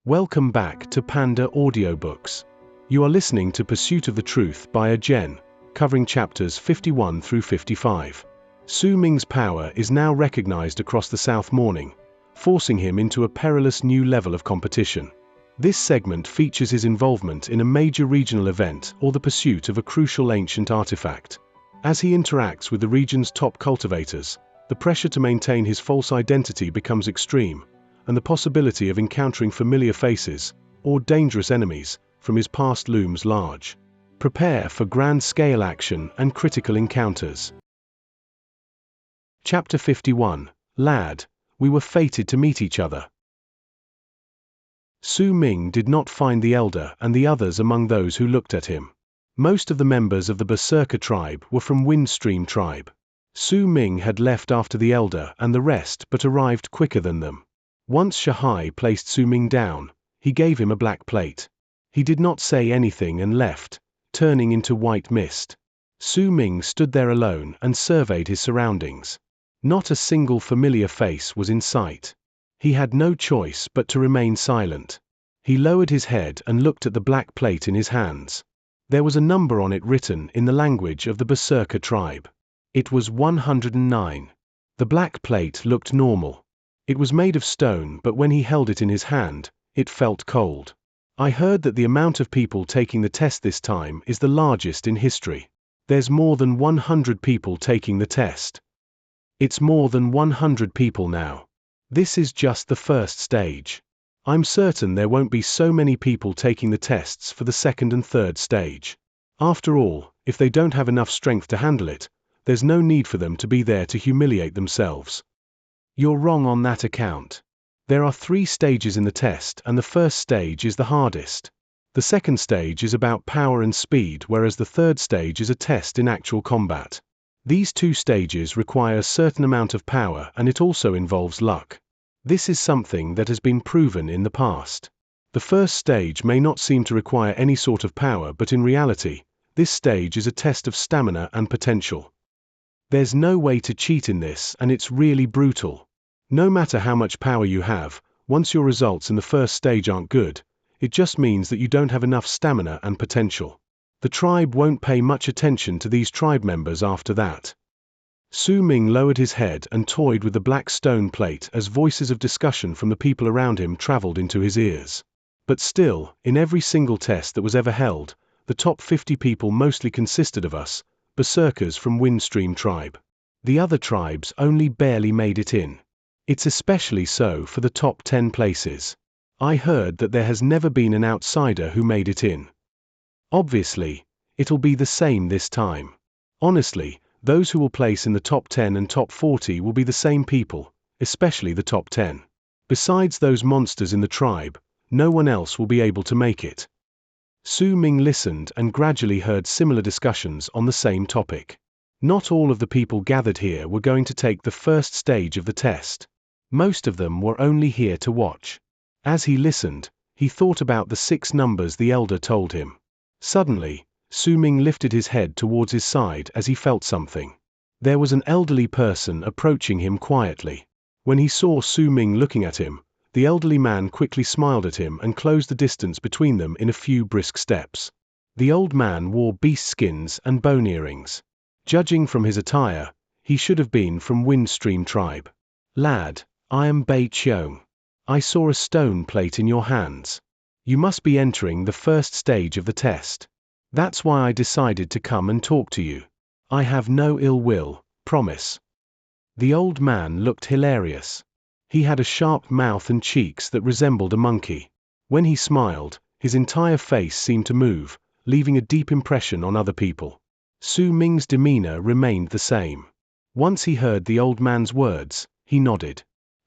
Welcome back to Panda Audiobooks. You are listening to Pursuit of the Truth by Jen, covering chapters 51 through 55. Su Ming's power is now recognized across the South Morning, forcing him into a perilous new level of competition. This segment features his involvement in a major regional event or the pursuit of a crucial ancient artifact. As he interacts with the region's top cultivators, the pressure to maintain his false identity becomes extreme, and the possibility of encountering familiar faces, or dangerous enemies, from his past looms large. Prepare for grand-scale action and critical encounters. Chapter 51. Lad, we were fated to meet each other. Su Ming did not find the elder and the others among those who looked at him. Most of the members of the Berserker tribe were from Windstream tribe. Su Ming had left after the elder and the rest but arrived quicker than them. Once Shahai placed Su Ming down, he gave him a black plate. He did not say anything and left, turning into white mist. Su Ming stood there alone and surveyed his surroundings. Not a single familiar face was in sight. He had no choice but to remain silent. He lowered his head and looked at the black plate in his hands. There was a number on it written in the language of the Berserker tribe. It was 109. The black plate looked normal. It was made of stone, but when he held it in his hand, it felt cold. I heard that the amount of people taking the test this time is the largest in history. There's more than 100 people taking the test. It's more than 100 people now. This is just the first stage. I'm certain there won't be so many people taking the tests for the second and third stage. After all, if they don't have enough strength to handle it, there's no need for them to be there to humiliate themselves. You're wrong on that account. There are 3 stages in the test, and the first stage is the hardest. The second stage is about power and speed, whereas the third stage is a test in actual combat. These 2 stages require a certain amount of power, and it also involves luck. This is something that has been proven in the past. The first stage may not seem to require any sort of power, but in reality, this stage is a test of stamina and potential. There's no way to cheat in this, and it's really brutal. No matter how much power you have, once your results in the first stage aren't good, it just means that you don't have enough stamina and potential. The tribe won't pay much attention to these tribe members after that. Su Ming lowered his head and toyed with the black stone plate as voices of discussion from the people around him traveled into his ears. But still, in every single test that was ever held, the top 50 people mostly consisted of us, Berserkers from Windstream tribe. The other tribes only barely made it in. It's especially so for the top 10 places. I heard that there has never been an outsider who made it in. Obviously, it'll be the same this time. Honestly, those who will place in the top 10 and top 40 will be the same people, especially the top 10. Besides those monsters in the tribe, no one else will be able to make it. Su Ming listened and gradually heard similar discussions on the same topic. Not all of the people gathered here were going to take the first stage of the test. Most of them were only here to watch. As he listened, he thought about the 6 numbers the elder told him. Suddenly, Su Ming lifted his head towards his side as he felt something. There was an elderly person approaching him quietly. When he saw Su Ming looking at him, the elderly man quickly smiled at him and closed the distance between them in a few brisk steps. The old man wore beast skins and bone earrings. Judging from his attire, he should have been from Windstream tribe. Lad, I am Qiú. I saw a stone plate in your hands. You must be entering the first stage of the test. That's why I decided to come and talk to you. I have no ill will, promise. The old man looked hilarious. He had a sharp mouth and cheeks that resembled a monkey. When he smiled, his entire face seemed to move, leaving a deep impression on other people. Su Ming's demeanor remained the same. Once he heard the old man's words, he nodded.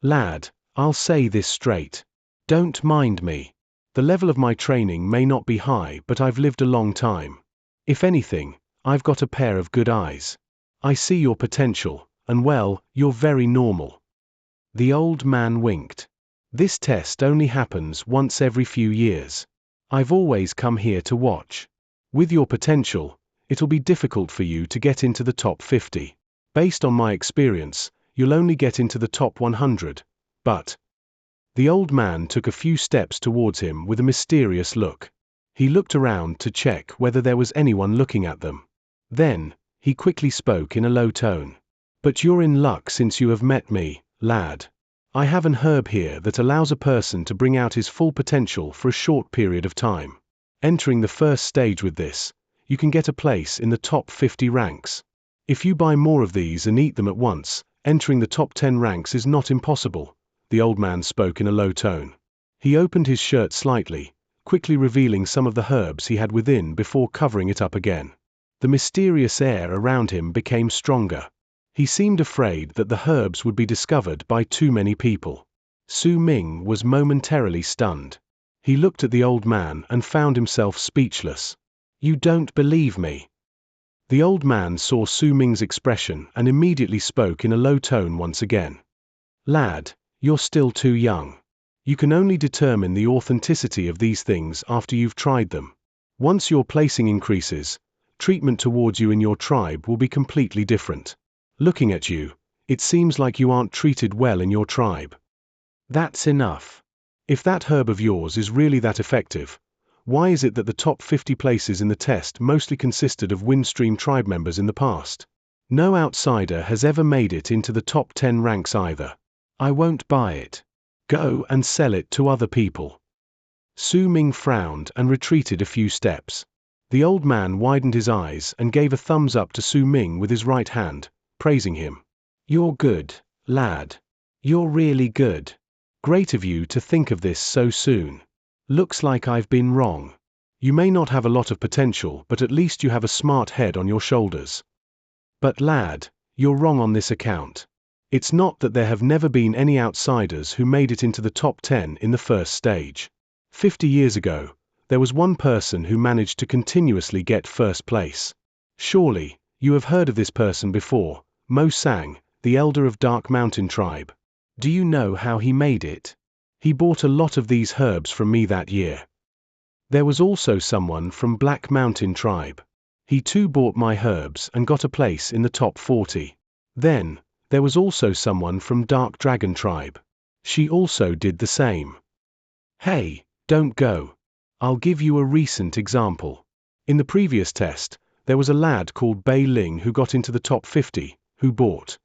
Lad, I'll say this straight. Don't mind me. The level of my training may not be high, but I've lived a long time. If anything, I've got a pair of good eyes. I see your potential, and well, you're very normal. The old man winked. This test only happens once every few years. I've always come here to watch. With your potential, it'll be difficult for you to get into the top 50. Based on my experience, you'll only get into the top 100, but The old man took a few steps towards him with a mysterious look. He looked around to check whether there was anyone looking at them. Then, he quickly spoke in a low tone. "But you're in luck since you have met me, lad. I have an herb here that allows a person to bring out his full potential for a short period of time. Entering the first stage with this, you can get a place in the top 50 ranks. If you buy more of these and eat them at once, entering the top 10 ranks is not impossible." The old man spoke in a low tone. He opened his shirt slightly, quickly revealing some of the herbs he had within before covering it up again. The mysterious air around him became stronger. He seemed afraid that the herbs would be discovered by too many people. Su Ming was momentarily stunned. He looked at the old man and found himself speechless. "You don't believe me?" The old man saw Su Ming's expression and immediately spoke in a low tone once again. "Lad, you're still too young. You can only determine the authenticity of these things after you've tried them. Once your placing increases, treatment towards you in your tribe will be completely different. Looking at you, it seems like you aren't treated well in your tribe. That's enough. If that herb of yours is really that effective, why is it that the top 50 places in the test mostly consisted of Windstream tribe members in the past? No outsider has ever made it into the top 10 ranks either. I won't buy it. Go and sell it to other people." Su Ming frowned and retreated a few steps. The old man widened his eyes and gave a thumbs up to Su Ming with his right hand, praising him. "You're good, lad. You're really good. Great of you to think of this so soon. Looks like I've been wrong. You may not have a lot of potential, but at least you have a smart head on your shoulders. But lad, you're wrong on this account. It's not that there have never been any outsiders who made it into the top 10 in the first stage. 50 years ago, there was one person who managed to continuously get first place. Surely, you have heard of this person before, Mo Sang, the elder of Dark Mountain tribe. Do you know how he made it? He bought a lot of these herbs from me that year. There was also someone from Black Mountain tribe. He too bought my herbs and got a place in the top 40. Then, there was also someone from Dark Dragon tribe. She also did the same. Hey, don't go. I'll give you a recent example. In the previous test, there was a lad called Bei Ling who got into the top 50, who bought.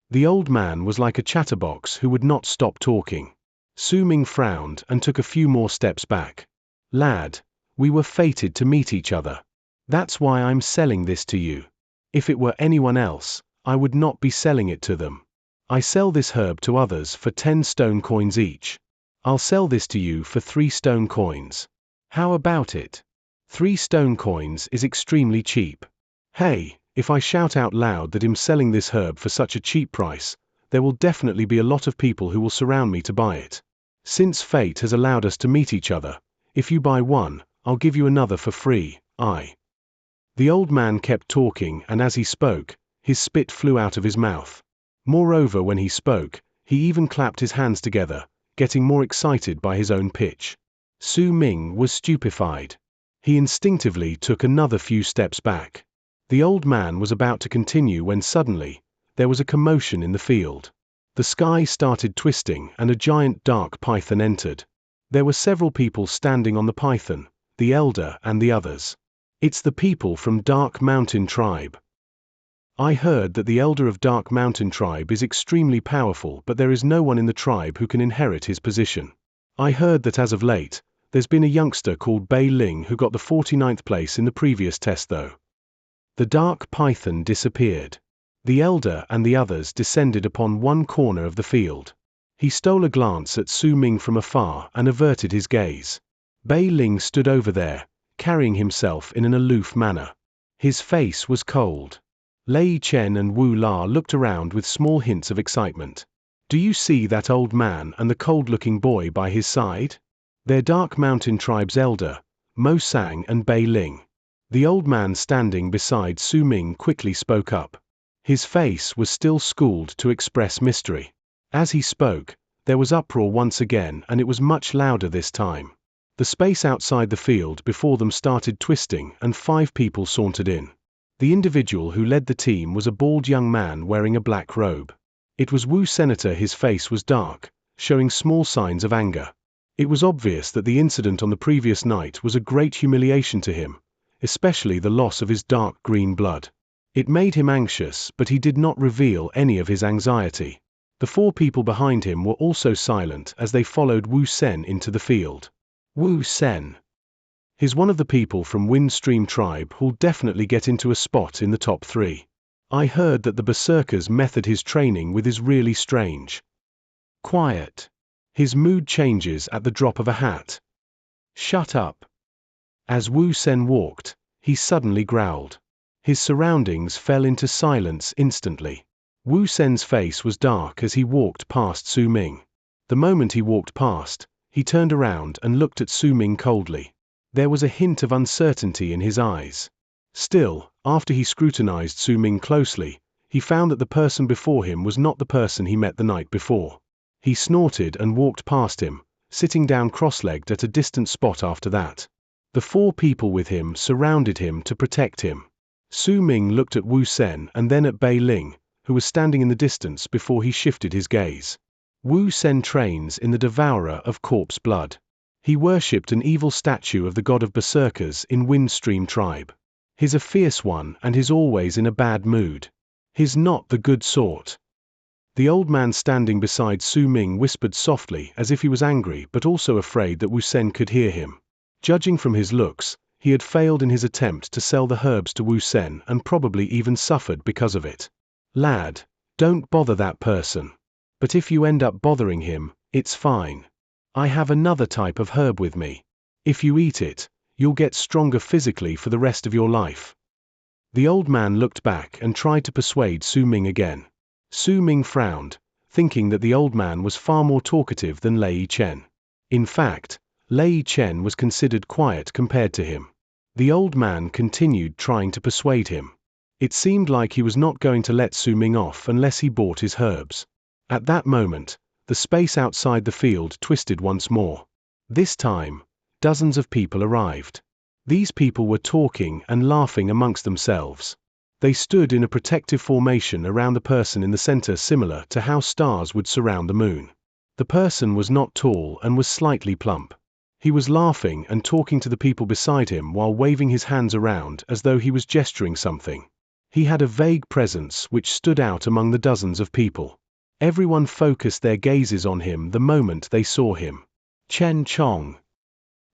The old man was like a chatterbox who would not stop talking. Su Ming frowned and took a few more steps back. Lad, we were fated to meet each other. That's why I'm selling this to you. If it were anyone else, I would not be selling it to them. I sell this herb to others for 10 stone coins each. I'll sell this to you for 3 stone coins. How about it? 3 stone coins is extremely cheap. Hey, if I shout out loud that I'm selling this herb for such a cheap price, there will definitely be a lot of people who will surround me to buy it. Since fate has allowed us to meet each other, if you buy one, I'll give you another for free. The old man kept talking, and as he spoke, his spit flew out of his mouth. Moreover, when he spoke, he even clapped his hands together, getting more excited by his own pitch. Su Ming was stupefied. He instinctively took another few steps back. The old man was about to continue when suddenly, there was a commotion in the field. The sky started twisting and a giant dark python entered. There were several people standing on the python, the elder and the others. It's the people from Dark Mountain tribe. I heard that the elder of Dark Mountain tribe is extremely powerful, but there is no one in the tribe who can inherit his position. I heard that as of late, there's been a youngster called Bei Ling who got the 49th place in the previous test though. The dark python disappeared. The elder and the others descended upon one corner of the field. He stole a glance at Su Ming from afar and averted his gaze. Bei Ling stood over there, carrying himself in an aloof manner. His face was cold. Lei Chen and Wu La looked around with small hints of excitement. Do you see that old man and the cold-looking boy by his side? They're Dark Mountain tribe's elder, Mo Sang and Bei Ling. The old man standing beside Su Ming quickly spoke up. His face was still schooled to express mystery. As he spoke, there was uproar once again, and it was much louder this time. The space outside the field before them started twisting and 5 people sauntered in. The individual who led the team was a bald young man wearing a black robe. It was Wu Senator. His face was dark, showing small signs of anger. It was obvious that the incident on the previous night was a great humiliation to him, especially the loss of his dark green blood. It made him anxious, but he did not reveal any of his anxiety. The 4 people behind him were also silent as they followed Wu Sen into the field. Wu Sen. He's one of the people from Windstream tribe who'll definitely get into a spot in the top 3. I heard that the Berserker's method his training with is really strange. Quiet. His mood changes at the drop of a hat. Shut up. As Wu Sen walked, he suddenly growled. His surroundings fell into silence instantly. Wu Sen's face was dark as he walked past Su Ming. The moment he walked past, he turned around and looked at Su Ming coldly. There was a hint of uncertainty in his eyes. Still, after he scrutinized Su Ming closely, he found that the person before him was not the person he met the night before. He snorted and walked past him, sitting down cross-legged at a distant spot after that. The 4 people with him surrounded him to protect him. Su Ming looked at Wu Sen and then at Bei Ling, who was standing in the distance before he shifted his gaze. Wu Sen trains in the devourer of corpse blood. He worshipped an evil statue of the god of Berserkers in Windstream tribe. He's a fierce one and he's always in a bad mood. He's not the good sort. The old man standing beside Su Ming whispered softly as if he was angry but also afraid that Wu Sen could hear him. Judging from his looks, he had failed in his attempt to sell the herbs to Wu Sen and probably even suffered because of it. Lad, don't bother that person. But if you end up bothering him, it's fine. I have another type of herb with me. If you eat it, you'll get stronger physically for the rest of your life. The old man looked back and tried to persuade Su Ming again. Su Ming frowned, thinking that the old man was far more talkative than Lei Chen. In fact, Lei Chen was considered quiet compared to him. The old man continued trying to persuade him. It seemed like he was not going to let Su Ming off unless he bought his herbs. At that moment, the space outside the field twisted once more. This time, dozens of people arrived. These people were talking and laughing amongst themselves. They stood in a protective formation around the person in the center, similar to how stars would surround the moon. The person was not tall and was slightly plump. He was laughing and talking to the people beside him while waving his hands around as though he was gesturing something. He had a vague presence which stood out among the dozens of people. Everyone focused their gazes on him the moment they saw him. Chen Chong.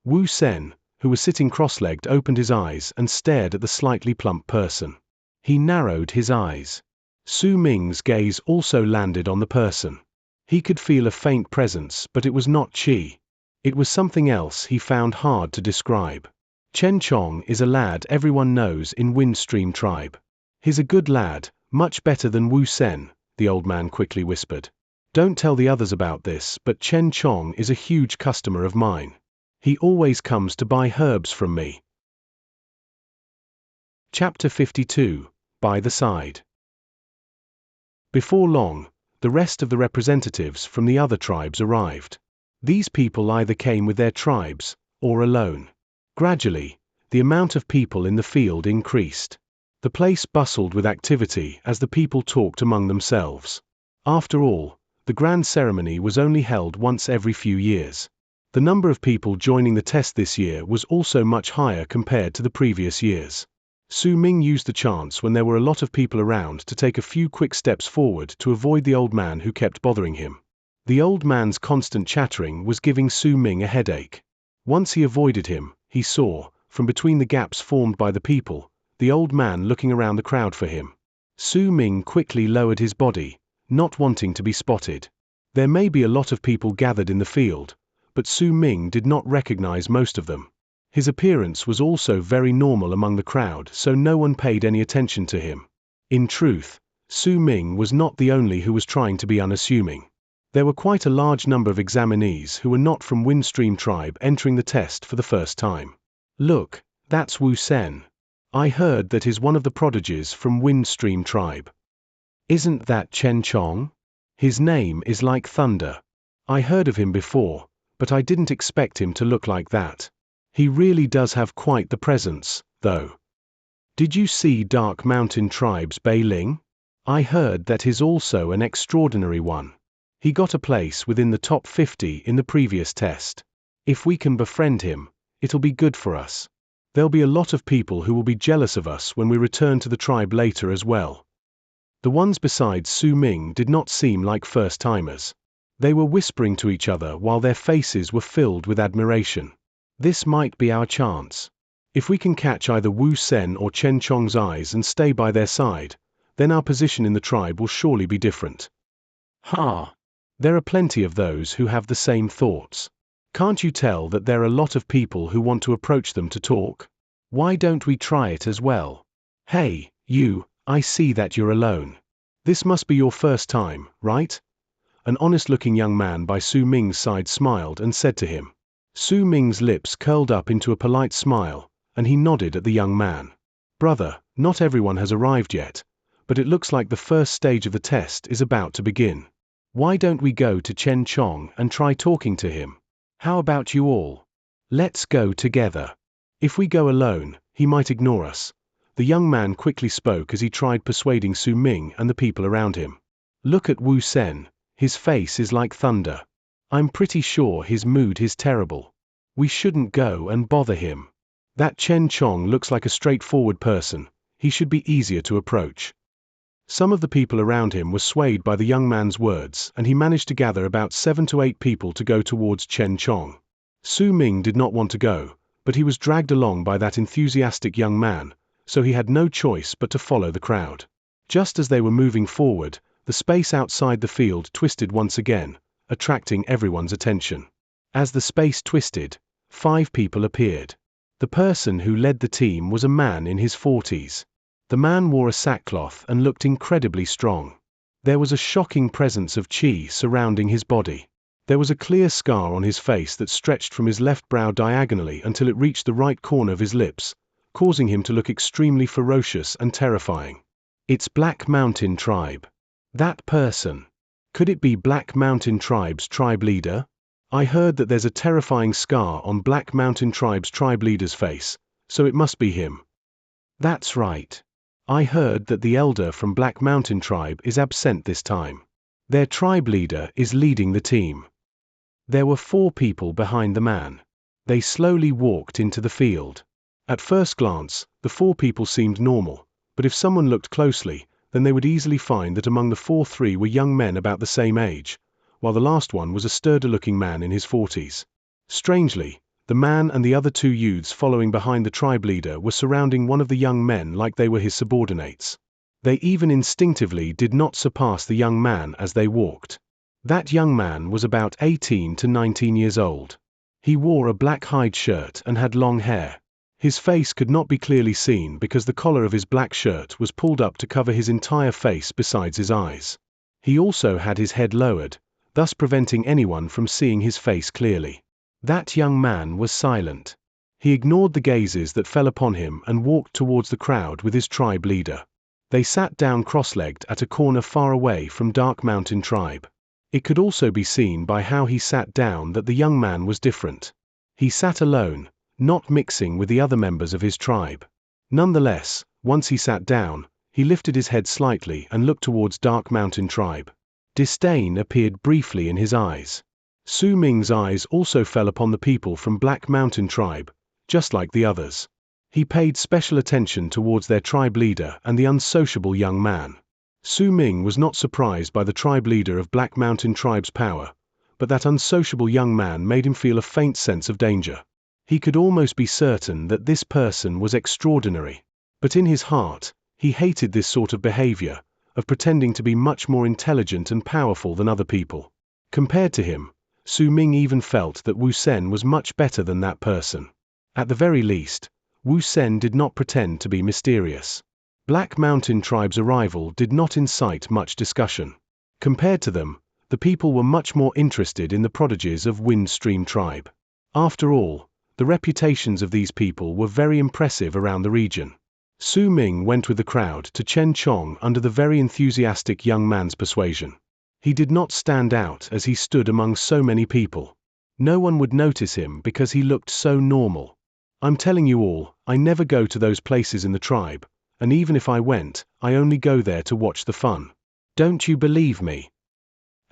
Wu Sen, who was sitting cross-legged, opened his eyes and stared at the slightly plump person. He narrowed his eyes. Su Ming's gaze also landed on the person. He could feel a faint presence, but it was not qi. It was something else he found hard to describe. Chen Chong is a lad everyone knows in Windstream tribe. He's a good lad, much better than Wu Sen, the old man quickly whispered. Don't tell the others about this, but Chen Chong is a huge customer of mine. He always comes to buy herbs from me. Chapter 52. By the Side. Before long, the rest of the representatives from the other tribes arrived. These people either came with their tribes, or alone. Gradually, the amount of people in the field increased. The place bustled with activity as the people talked among themselves. After all, the grand ceremony was only held once every few years. The number of people joining the test this year was also much higher compared to the previous years. Su Ming used the chance when there were a lot of people around to take a few quick steps forward to avoid the old man who kept bothering him. The old man's constant chattering was giving Su Ming a headache. Once he avoided him, he saw, from between the gaps formed by the people, the old man looking around the crowd for him. Su Ming quickly lowered his body, not wanting to be spotted. There may be a lot of people gathered in the field, but Su Ming did not recognize most of them. His appearance was also very normal among the crowd, so no one paid any attention to him. In truth, Su Ming was not the only who was trying to be unassuming. There were quite a large number of examinees who were not from Windstream tribe entering the test for the first time. Look, that's Wu Sen. I heard that he's one of the prodigies from Windstream tribe. Isn't that Chen Chong? His name is like thunder. I heard of him before, but I didn't expect him to look like that. He really does have quite the presence, though. Did you see Dark Mountain Tribe's Bei Ling? I heard that he's also an extraordinary one. He got a place within the top 50 in the previous test. If we can befriend him, it'll be good for us. There'll be a lot of people who will be jealous of us when we return to the tribe later as well. The ones besides Su Ming did not seem like first-timers. They were whispering to each other while their faces were filled with admiration. This might be our chance. If we can catch either Wu Sen or Chen Chong's eyes and stay by their side, then our position in the tribe will surely be different. Ha! There are plenty of those who have the same thoughts. Can't you tell that there are a lot of people who want to approach them to talk? Why don't we try it as well? Hey, you, I see that you're alone. This must be your first time, right? An honest-looking young man by Su Ming's side smiled and said to him. Su Ming's lips curled up into a polite smile, and he nodded at the young man. Brother, not everyone has arrived yet, but it looks like the first stage of the test is about to begin. Why don't we go to Chen Chong and try talking to him? How about you all? Let's go together. If we go alone, he might ignore us. The young man quickly spoke as he tried persuading Su Ming and the people around him. Look at Wu Sen, his face is like thunder. I'm pretty sure his mood is terrible. We shouldn't go and bother him. That Chen Chong looks like a straightforward person, he should be easier to approach. Some of the people around him were swayed by the young man's words, and he managed to gather about 7 to 8 people to go towards Chen Chong. Su Ming did not want to go, but he was dragged along by that enthusiastic young man, so he had no choice but to follow the crowd. Just as they were moving forward, the space outside the field twisted once again, attracting everyone's attention. As the space twisted, 5 people appeared. The person who led the team was a man in his 40s. The man wore a sackcloth and looked incredibly strong. There was a shocking presence of qi surrounding his body. There was a clear scar on his face that stretched from his left brow diagonally until it reached the right corner of his lips, causing him to look extremely ferocious and terrifying. It's Black Mountain Tribe. That person. Could it be Black Mountain Tribe's tribe leader? I heard that there's a terrifying scar on Black Mountain Tribe's tribe leader's face, so it must be him. That's right. I heard that the elder from Black Mountain Tribe is absent this time. Their tribe leader is leading the team. There were 4 people behind the man. They slowly walked into the field. At first glance, the 4 people seemed normal, but if someone looked closely, then they would easily find that among the 3 were young men about the same age, while the last one was a sturdy-looking man in his 40s. Strangely, the man and the other 2 youths following behind the tribe leader were surrounding one of the young men like they were his subordinates. They even instinctively did not surpass the young man as they walked. That young man was about 18 to 19 years old. He wore a black hide shirt and had long hair. His face could not be clearly seen because the collar of his black shirt was pulled up to cover his entire face besides his eyes. He also had his head lowered, thus preventing anyone from seeing his face clearly. That young man was silent. He ignored the gazes that fell upon him and walked towards the crowd with his tribe leader. They sat down cross-legged at a corner far away from Dark Mountain Tribe. It could also be seen by how he sat down that the young man was different. He sat alone, not mixing with the other members of his tribe. Nonetheless, once he sat down, he lifted his head slightly and looked towards Dark Mountain Tribe. Disdain appeared briefly in his eyes. Su Ming's eyes also fell upon the people from Black Mountain Tribe, just like the others. He paid special attention towards their tribe leader and the unsociable young man. Su Ming was not surprised by the tribe leader of Black Mountain Tribe's power, but that unsociable young man made him feel a faint sense of danger. He could almost be certain that this person was extraordinary. But in his heart, he hated this sort of behavior, of pretending to be much more intelligent and powerful than other people. Compared to him, Su Ming even felt that Wu Sen was much better than that person. At the very least, Wu Sen did not pretend to be mysterious. Black Mountain Tribe's arrival did not incite much discussion. Compared to them, the people were much more interested in the prodigies of Wind Stream Tribe. After all, the reputations of these people were very impressive around the region. Su Ming went with the crowd to Chen Chong under the very enthusiastic young man's persuasion. He did not stand out as he stood among so many people. No one would notice him because he looked so normal. I'm telling you all, I never go to those places in the tribe, and even if I went, I only go there to watch the fun. Don't you believe me?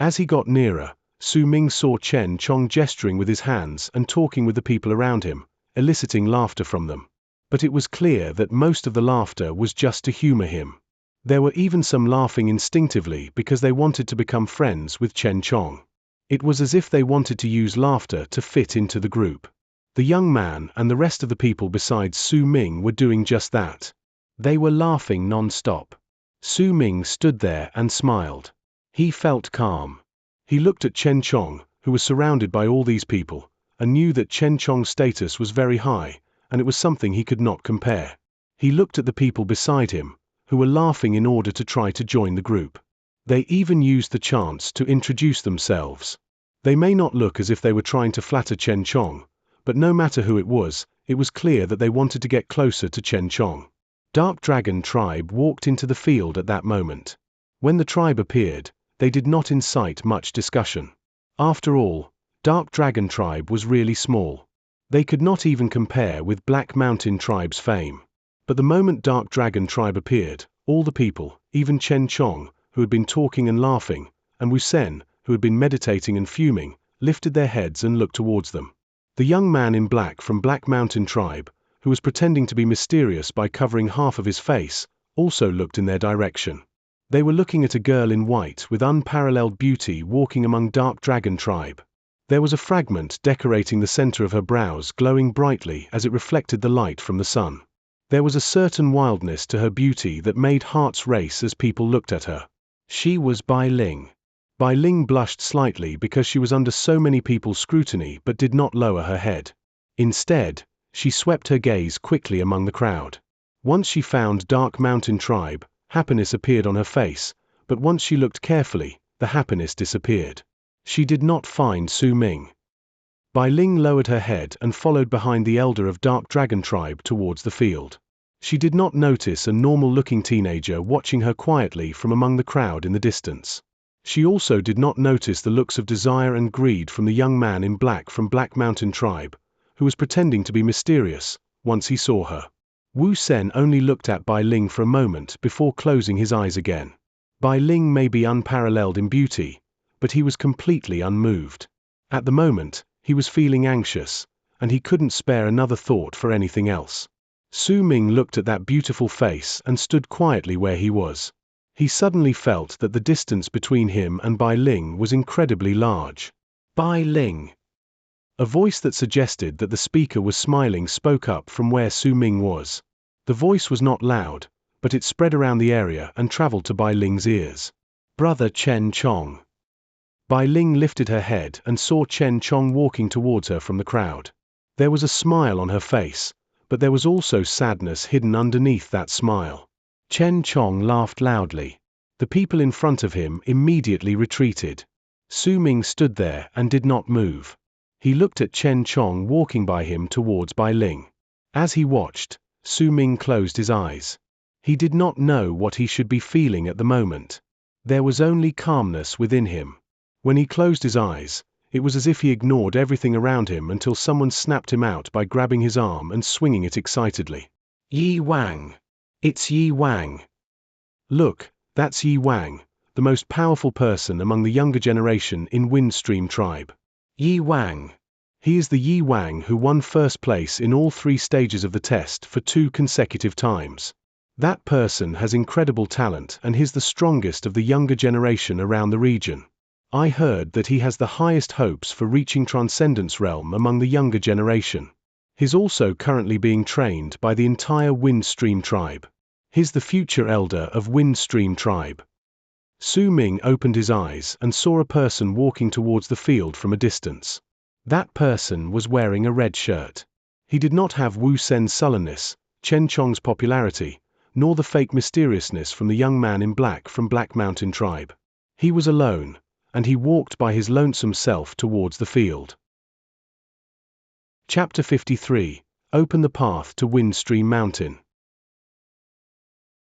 As he got nearer, Su Ming saw Chen Chong gesturing with his hands and talking with the people around him, eliciting laughter from them. But it was clear that most of the laughter was just to humor him. There were even some laughing instinctively because they wanted to become friends with Chen Chong. It was as if they wanted to use laughter to fit into the group. The young man and the rest of the people besides Su Ming were doing just that. They were laughing non-stop. Su Ming stood there and smiled. He felt calm. He looked at Chen Chong, who was surrounded by all these people, and knew that Chen Chong's status was very high, and it was something he could not compare. He looked at the people beside him, who were laughing in order to try to join the group. They even used the chance to introduce themselves. They may not look as if they were trying to flatter Chen Chong, but no matter who it was clear that they wanted to get closer to Chen Chong. Dark Dragon Tribe walked into the field at that moment. When the tribe appeared, they did not incite much discussion. After all, Dark Dragon Tribe was really small. They could not even compare with Black Mountain Tribe's fame. But the moment Dark Dragon Tribe appeared, all the people, even Chen Chong, who had been talking and laughing, and Wu Sen, who had been meditating and fuming, lifted their heads and looked towards them. The young man in black from Black Mountain Tribe, who was pretending to be mysterious by covering half of his face, also looked in their direction. They were looking at a girl in white with unparalleled beauty walking among Dark Dragon Tribe. There was a fragment decorating the center of her brows glowing brightly as it reflected the light from the sun. There was a certain wildness to her beauty that made hearts race as people looked at her. She was Bai Ling. Bai Ling blushed slightly because she was under so many people's scrutiny but did not lower her head. Instead, she swept her gaze quickly among the crowd. Once she found Dark Mountain Tribe, happiness appeared on her face, but once she looked carefully, the happiness disappeared. She did not find Su Ming. Bai Ling lowered her head and followed behind the elder of Dark Dragon Tribe towards the field. She did not notice a normal-looking teenager watching her quietly from among the crowd in the distance. She also did not notice the looks of desire and greed from the young man in black from Black Mountain Tribe, who was pretending to be mysterious, once he saw her. Wu Sen only looked at Bai Ling for a moment before closing his eyes again. Bai Ling may be unparalleled in beauty, but he was completely unmoved. At the moment, he was feeling anxious, and he couldn't spare another thought for anything else. Su Ming looked at that beautiful face and stood quietly where he was. He suddenly felt that the distance between him and Bai Ling was incredibly large. Bai Ling. A voice that suggested that the speaker was smiling spoke up from where Su Ming was. The voice was not loud, but it spread around the area and traveled to Bai Ling's ears. Brother Chen Chong. Bai Ling lifted her head and saw Chen Chong walking towards her from the crowd. There was a smile on her face, but there was also sadness hidden underneath that smile. Chen Chong laughed loudly. The people in front of him immediately retreated. Su Ming stood there and did not move. He looked at Chen Chong walking by him towards Bai Ling. As he watched, Su Ming closed his eyes. He did not know what he should be feeling at the moment. There was only calmness within him. When he closed his eyes, it was as if he ignored everything around him until someone snapped him out by grabbing his arm and swinging it excitedly. Yi Wang. It's Yi Wang. Look, that's Yi Wang, the most powerful person among the younger generation in Windstream Tribe. Yi Wang. He is the Yi Wang who won first place in all 3 stages of the test for 2 consecutive times. That person has incredible talent and he's the strongest of the younger generation around the region. I heard that he has the highest hopes for reaching Transcendence Realm among the younger generation. He's also currently being trained by the entire Windstream Tribe. He's the future elder of Windstream Tribe. Su Ming opened his eyes and saw a person walking towards the field from a distance. That person was wearing a red shirt. He did not have Wu Sen's sullenness, Chen Chong's popularity, nor the fake mysteriousness from the young man in black from Black Mountain Tribe. He was alone, and he walked by his lonesome self towards the field. Chapter 53. Open the path to Windstream Mountain.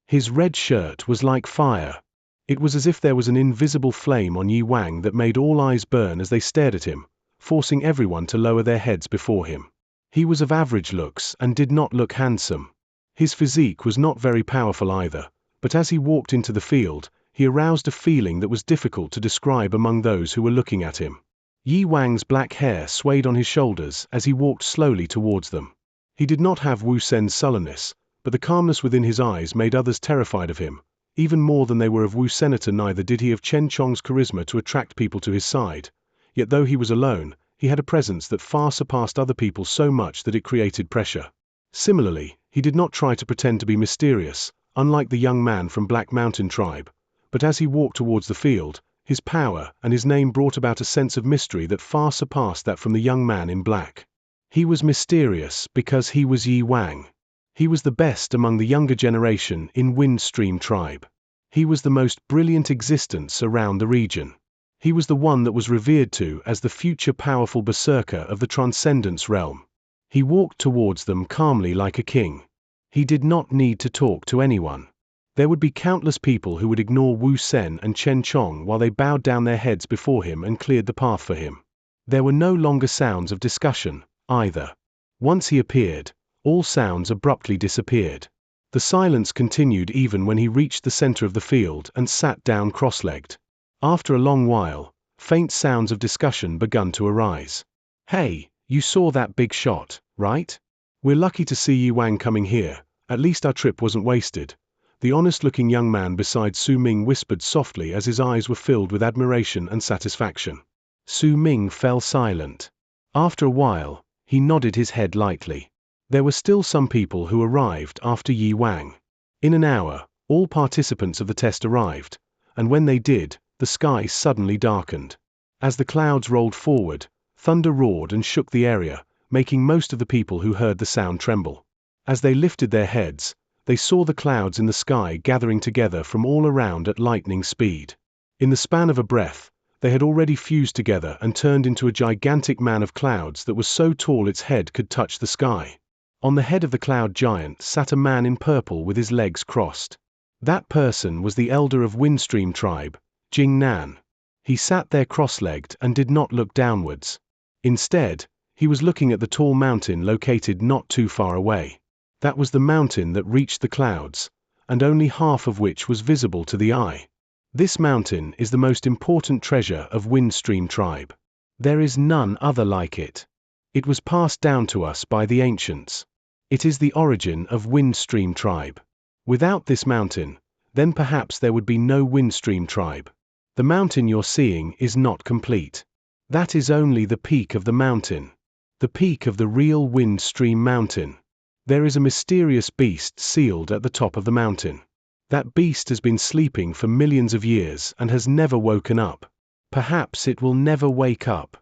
His red shirt was like fire. It was as if there was an invisible flame on Yi Wang that made all eyes burn as they stared at him, forcing everyone to lower their heads before him. He was of average looks and did not look handsome. His physique was not very powerful either, but as he walked into the field, he aroused a feeling that was difficult to describe among those who were looking at him. Yi Wang's black hair swayed on his shoulders as he walked slowly towards them. He did not have Wu Sen's sullenness, but the calmness within his eyes made others terrified of him, even more than they were of Wu Senator. Neither did he have Chen Chong's charisma to attract people to his side, yet though he was alone, he had a presence that far surpassed other people so much that it created pressure. Similarly, he did not try to pretend to be mysterious, unlike the young man from Black Mountain tribe, but as he walked towards the field, his power and his name brought about a sense of mystery that far surpassed that from the young man in black. He was mysterious because he was Yi Wang. He was the best among the younger generation in Windstream tribe. He was the most brilliant existence around the region. He was the one that was revered to as the future powerful Berserker of the Transcendence realm. He walked towards them calmly like a king. He did not need to talk to anyone. There would be countless people who would ignore Wu Sen and Chen Chong while they bowed down their heads before him and cleared the path for him. There were no longer sounds of discussion, either. Once he appeared, all sounds abruptly disappeared. The silence continued even when he reached the center of the field and sat down cross-legged. After a long while, faint sounds of discussion began to arise. "Hey, you saw that big shot, right? We're lucky to see Yi Wang coming here, at least our trip wasn't wasted." The honest-looking young man beside Su Ming whispered softly as his eyes were filled with admiration and satisfaction. Su Ming fell silent. After a while, he nodded his head lightly. There were still some people who arrived after Yi Wang. In an hour, all participants of the test arrived, and when they did, the sky suddenly darkened. As the clouds rolled forward, thunder roared and shook the area, making most of the people who heard the sound tremble. As they lifted their heads, they saw the clouds in the sky gathering together from all around at lightning speed. In the span of a breath, they had already fused together and turned into a gigantic man of clouds that was so tall its head could touch the sky. On the head of the cloud giant sat a man in purple with his legs crossed. That person was the elder of Windstream tribe, Jing Nan. He sat there cross-legged and did not look downwards. Instead, he was looking at the tall mountain located not too far away. That was the mountain that reached the clouds, and only half of which was visible to the eye. This mountain is the most important treasure of Windstream tribe. There is none other like it. It was passed down to us by the ancients. It is the origin of Windstream tribe. Without this mountain, then perhaps there would be no Windstream tribe. The mountain you're seeing is not complete. That is only the peak of the mountain. The peak of the real Windstream mountain. There is a mysterious beast sealed at the top of the mountain. That beast has been sleeping for millions of years and has never woken up. Perhaps it will never wake up.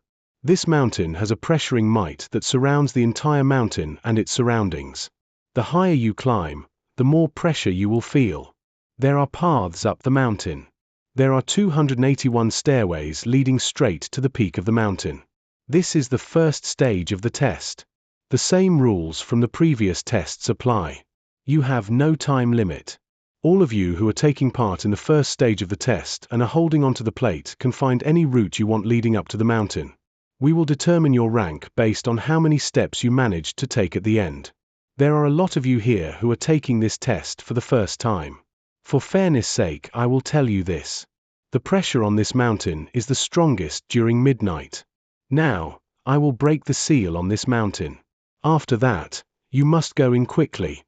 This mountain has a pressuring might that surrounds the entire mountain and its surroundings. The higher you climb, the more pressure you will feel. There are paths up the mountain. There are 281 stairways leading straight to the peak of the mountain. This is the first stage of the test. The same rules from the previous tests apply. You have no time limit. All of you who are taking part in the first stage of the test and are holding onto the plate can find any route you want leading up to the mountain. We will determine your rank based on how many steps you managed to take at the end. There are a lot of you here who are taking this test for the first time. For fairness' sake, I will tell you this. The pressure on this mountain is the strongest during midnight. Now, I will break the seal on this mountain. After that, you must go in quickly.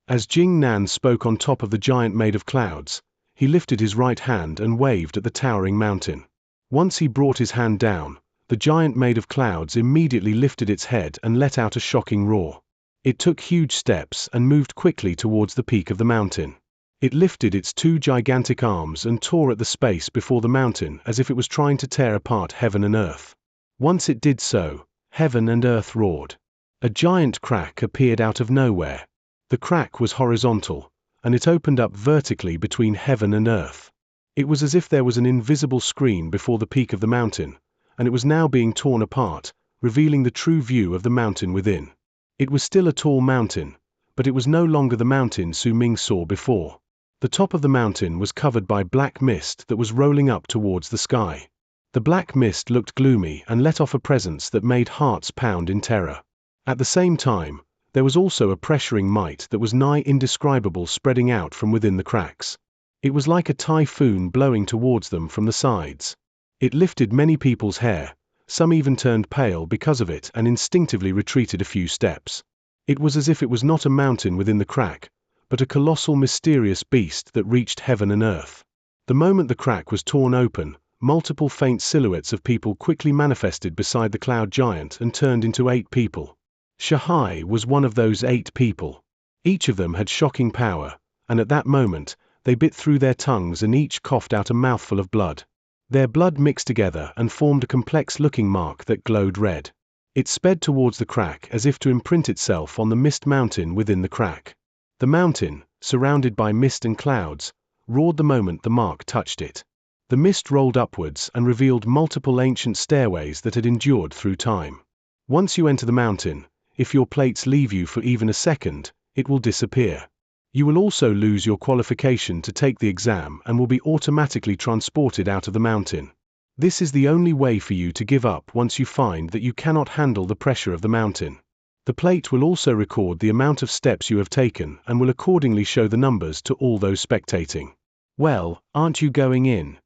As Jing Nan spoke on top of the giant made of clouds, he lifted his right hand and waved at the towering mountain. Once he brought his hand down, the giant made of clouds immediately lifted its head and let out a shocking roar. It took huge steps and moved quickly towards the peak of the mountain. It lifted its two gigantic arms and tore at the space before the mountain as if it was trying to tear apart heaven and earth. Once it did so, heaven and earth roared. A giant crack appeared out of nowhere. The crack was horizontal, and it opened up vertically between heaven and earth. It was as if there was an invisible screen before the peak of the mountain, and it was now being torn apart, revealing the true view of the mountain within. It was still a tall mountain, but it was no longer the mountain Su Ming saw before. The top of the mountain was covered by black mist that was rolling up towards the sky. The black mist looked gloomy and let off a presence that made hearts pound in terror. At the same time, there was also a pressuring might that was nigh indescribable spreading out from within the cracks. It was like a typhoon blowing towards them from the sides. It lifted many people's hair, some even turned pale because of it and instinctively retreated a few steps. It was as if it was not a mountain within the crack, but a colossal mysterious beast that reached heaven and earth. The moment the crack was torn open, multiple faint silhouettes of people quickly manifested beside the cloud giant and turned into 8 people. Xianxia was one of those 8 people. Each of them had shocking power, and at that moment, they bit through their tongues and each coughed out a mouthful of blood. Their blood mixed together and formed a complex-looking mark that glowed red. It sped towards the crack as if to imprint itself on the mist mountain within the crack. The mountain, surrounded by mist and clouds, roared the moment the mark touched it. The mist rolled upwards and revealed multiple ancient stairways that had endured through time. Once you enter the mountain, if your plates leave you for even a second, it will disappear. You will also lose your qualification to take the exam and will be automatically transported out of the mountain. This is the only way for you to give up once you find that you cannot handle the pressure of the mountain. The plate will also record the amount of steps you have taken and will accordingly show the numbers to all those spectating. Well, aren't you going in?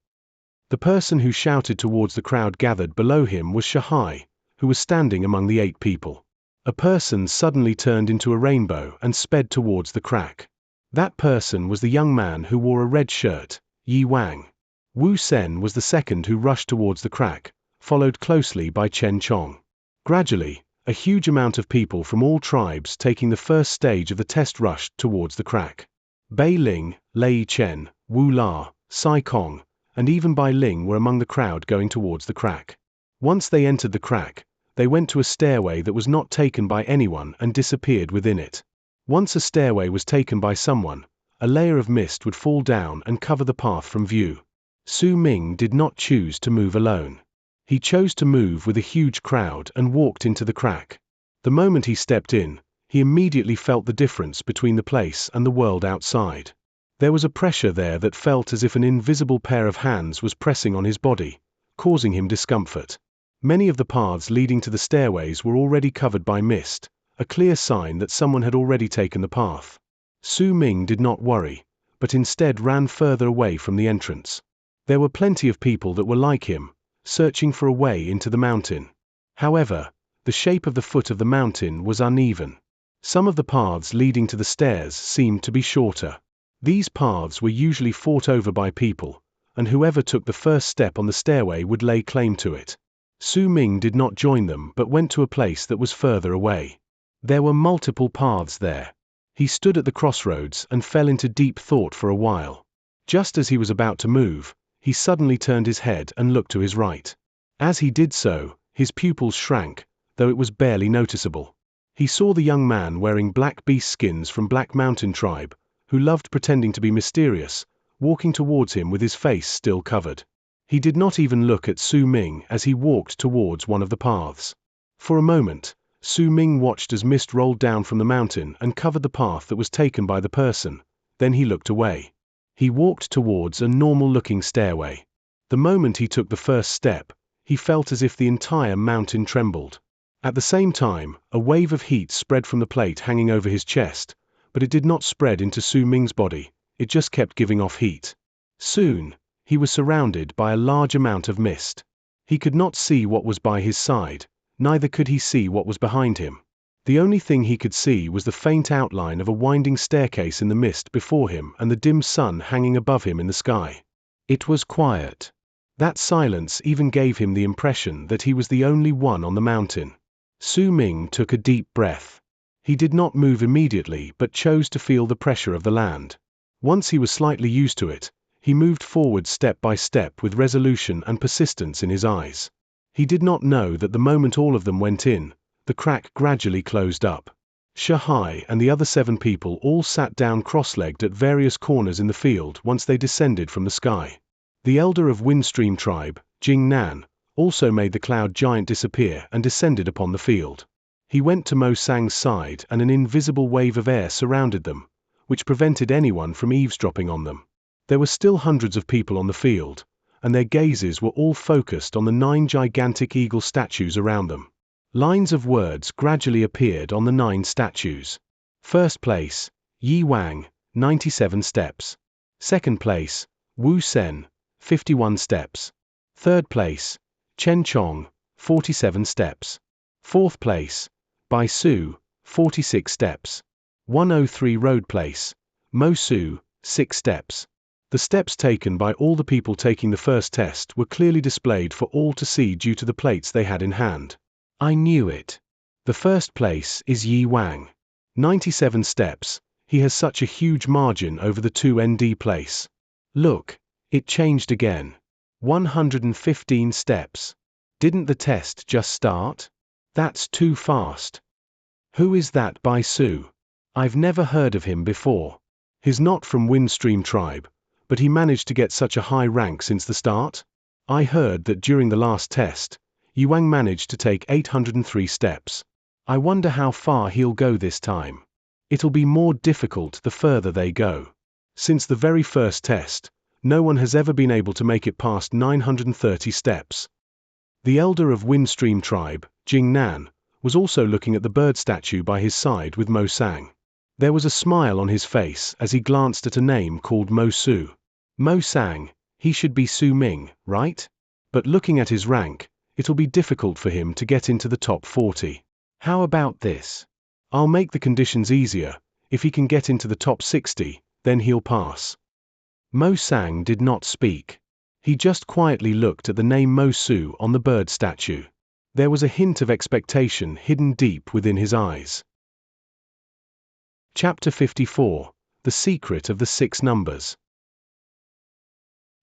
The person who shouted towards the crowd gathered below him was Xianxia, who was standing among the 8 people. A person suddenly turned into a rainbow and sped towards the crack. That person was the young man who wore a red shirt, Yi Wang. Wu Sen was the second who rushed towards the crack, followed closely by Chen Chong. Gradually, a huge amount of people from all tribes taking the first stage of the test rushed towards the crack. Bei Ling, Lei Chen, Wu La, Sai Kong, and even Bai Ling were among the crowd going towards the crack. Once they entered the crack, they went to a stairway that was not taken by anyone and disappeared within it. Once a stairway was taken by someone, a layer of mist would fall down and cover the path from view. Su Ming did not choose to move alone. He chose to move with a huge crowd and walked into the crack. The moment he stepped in, he immediately felt the difference between the place and the world outside. There was a pressure there that felt as if an invisible pair of hands was pressing on his body, causing him discomfort. Many of the paths leading to the stairways were already covered by mist, a clear sign that someone had already taken the path. Su Ming did not worry, but instead ran further away from the entrance. There were plenty of people that were like him, searching for a way into the mountain. However, the shape of the foot of the mountain was uneven. Some of the paths leading to the stairs seemed to be shorter. These paths were usually fought over by people, and whoever took the first step on the stairway would lay claim to it. Su Ming did not join them but went to a place that was further away. There were multiple paths there. He stood at the crossroads and fell into deep thought for a while. Just as he was about to move, he suddenly turned his head and looked to his right. As he did so, his pupils shrank, though it was barely noticeable. He saw the young man wearing black beast skins from Black Mountain tribe, who loved pretending to be mysterious, walking towards him with his face still covered. He did not even look at Su Ming as he walked towards one of the paths. For a moment, Su Ming watched as mist rolled down from the mountain and covered the path that was taken by the person, then he looked away. He walked towards a normal-looking stairway. The moment he took the first step, he felt as if the entire mountain trembled. At the same time, a wave of heat spread from the plate hanging over his chest, but it did not spread into Su Ming's body, it just kept giving off heat. Soon, he was surrounded by a large amount of mist. He could not see what was by his side, neither could he see what was behind him. The only thing he could see was the faint outline of a winding staircase in the mist before him and the dim sun hanging above him in the sky. It was quiet. That silence even gave him the impression that he was the only one on the mountain. Su Ming took a deep breath. He did not move immediately but chose to feel the pressure of the land. Once he was slightly used to it, he moved forward step by step with resolution and persistence in his eyes. He did not know that the moment all of them went in, the crack gradually closed up. Xianxia and the other 7 people all sat down cross-legged at various corners in the field once they descended from the sky. The elder of Windstream tribe, Jing Nan, also made the cloud giant disappear and descended upon the field. He went to Mo Sang's side and an invisible wave of air surrounded them, which prevented anyone from eavesdropping on them. There were still hundreds of people on the field, and their gazes were all focused on the 9 gigantic eagle statues around them. Lines of words gradually appeared on the 9 statues. First place, Yi Wang, 97 steps. Second place, Wu Sen, 51 steps. Third place, Chen Chong, 47 steps. Fourth place, Bai Su, 46 steps. 103 Road Place, Mo Su, 6 steps. The steps taken by all the people taking the first test were clearly displayed for all to see due to the plates they had in hand. I knew it. The first place is Yi Wang. 97 steps, he has such a huge margin over the 2ND place. Look, it changed again. 115 steps. Didn't the test just start? That's too fast. Who is that Bai Su? I've never heard of him before. He's not from Windstream Tribe, but he managed to get such a high rank since the start? I heard that during the last test, Yi Wang managed to take 803 steps. I wonder how far he'll go this time. It'll be more difficult the further they go. Since the very first test, no one has ever been able to make it past 930 steps. The elder of Windstream Tribe, Jing Nan, was also looking at the bird statue by his side with Mo Sang. There was a smile on his face as he glanced at a name called Mo Su. Mo Sang, he should be Su Ming, right? But looking at his rank, it'll be difficult for him to get into the top 40. How about this? I'll make the conditions easier. If he can get into the top 60, then he'll pass. Mo Sang did not speak. He just quietly looked at the name Mo Su on the bird statue. There was a hint of expectation hidden deep within his eyes. Chapter 54, The Secret of the Six Numbers.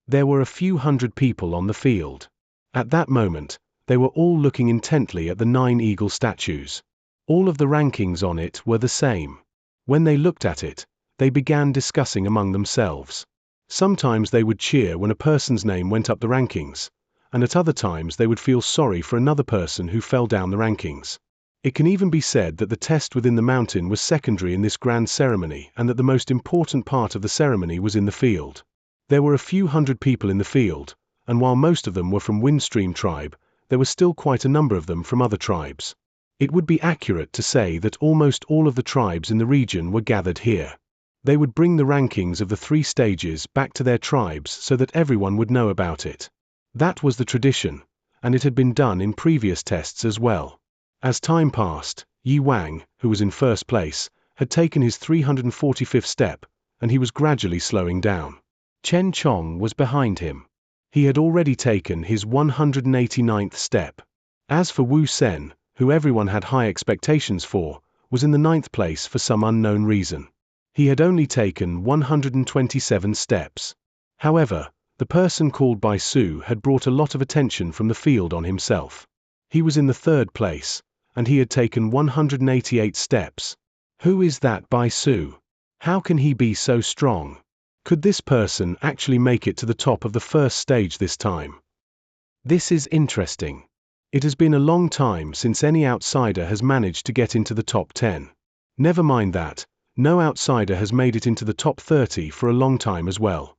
There were a few hundred people on the field. At that moment, they were all looking intently at the 9 eagle statues. All of the rankings on it were the same. When they looked at it, they began discussing among themselves. Sometimes they would cheer when a person's name went up the rankings, and at other times they would feel sorry for another person who fell down the rankings. It can even be said that the test within the mountain was secondary in this grand ceremony and that the most important part of the ceremony was in the field. There were a few hundred people in the field, and while most of them were from Windstream Tribe, there was still quite a number of them from other tribes. It would be accurate to say that almost all of the tribes in the region were gathered here. They would bring the rankings of the 3 stages back to their tribes so that everyone would know about it. That was the tradition, and it had been done in previous tests as well. As time passed, Yi Wang, who was in first place, had taken his 345th step, and he was gradually slowing down. Chen Chong was behind him. He had already taken his 189th step. As for Wu Sen, who everyone had high expectations for, was in the 9th place for some unknown reason. He had only taken 127 steps. However, the person called Bai Su had brought a lot of attention from the field on himself. He was in the 3rd place, and he had taken 188 steps. Who is that Bai Su? How can he be so strong? Could this person actually make it to the top of the first stage this time? This is interesting. It has been a long time since any outsider has managed to get into the top 10. Never mind that, no outsider has made it into the top 30 for a long time as well.